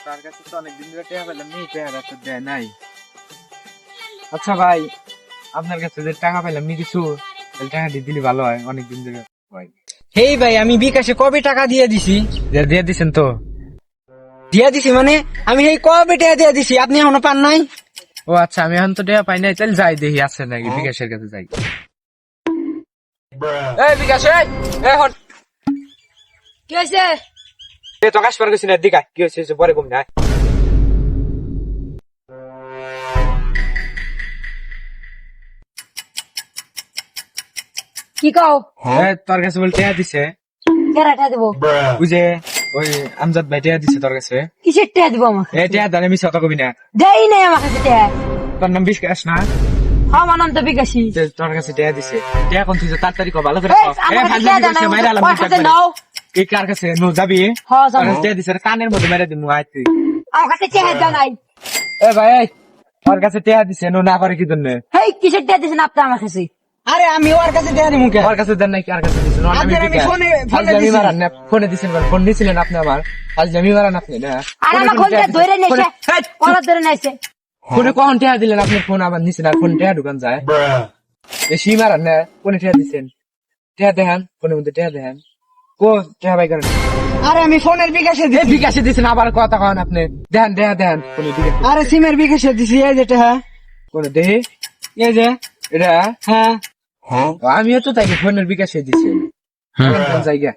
তার কাছে তো অনেকদিন ধরে টাকা পেলাম নি, টাকাটা তো দেয় নাই। আচ্ছা ভাই, আপনার কাছে যে টাকা পেলাম নি কিছু, তাহলে টাকা দিয়ে দিলে ভালো হয়, অনেকদিন ধরে হয়। হেই ভাই, আমি বিকাশে কবে টাকা দিয়ে দিছি? দিয়ে দিছেন তো? দিয়ে দিছি মানে আমি এই কবে টাকা দিয়ে দিছি, আপনি এখনো পান নাই? ও আচ্ছা, আমি এখন তো টাকা পাই নাই, তাহলে যাই দেখি আছে নাকি, বিকাশের কাছে যাই। এই বিকাশ, এই হন, কি হয়েছে? তো কাশ পার গেছি না, দিকা কি হয়েছে পরে কম না। কি কও? তোর কাছে বলে টাকা দিছে, কেরাটা দেবো? ওই যে ওই আমজাদ ভাই টাকা দিছে তোর কাছে। কিসের টেয়া দিব আমাকে? এই টাকা দানে মিশা কথা কবি না। দেই নাই আমার কাছে টেয়া। তোর নাম বিকাশ না? আমার নাম তো বিকাশী। যে তোর কাছে টাকা দিছে, টাকা কোন তুই তাড়াতাড়ি কর, ভালো করে এই, কর। আমার কাছে ফাজলামি টাকা করিস না, দাও, মাইরা আলাম ওর কাছে নাও। এই কার কাছে নো যাবি? হ্যাঁ, তোর যাবো। কাছে টাকা দিছে, কানের মধ্যে মেরে দিমু আয় তুই। আমার কাছে টেয়া দেয় নাই। এ ভাই, এই, তোর কাছে টাকা দিছে, নো না করে কি জন্য? হেই, কিসের টেয়া দিছেন আপনি আমার কাছে? আরে আমি ওর কাছে টাকা দিব কেন? ওর কাছে দেন নাই, কার কাছে দিছেন? ওর নামে আপনার আমি বিকাশ। ফোনে ফাজলামি দিছি। মারান না, ফোনে দিছেন, ফোন দিছিলেন আপনি আমার, ফাজলামি মারান আপনি না। আর ফোনে আমার কোন ফোনটা টাকা ধরে দিছেন? নেছে, ফোনে- ওরা ধরে নেছে। ফোনে কখন টাকা দিলেন? আপনার ফোন আবার নিছেন, আর ফোন টাকা ঢুকান যায়? বেশি মারান না, ফোনে টাকা দিছেন, টাকা দেখান, ফোনের মধ্যে টাকা দেখান। কো টাকা বাই করেন? আরে আমি ফোনের বিকাশে এই দিছি। বিকাশে দিছেন, আবার কথা কন আপনি। দেখান দেখান দেখান, ফোনে বিকাশ আরে সিমের বিকাশে দিছি, এই যে টাকা। ফোনে দেখি, এই যে, এটা হ্যাঁ। আমিও তো তাই ফোনের বিকাশে দিছেন। কোন জায়গা?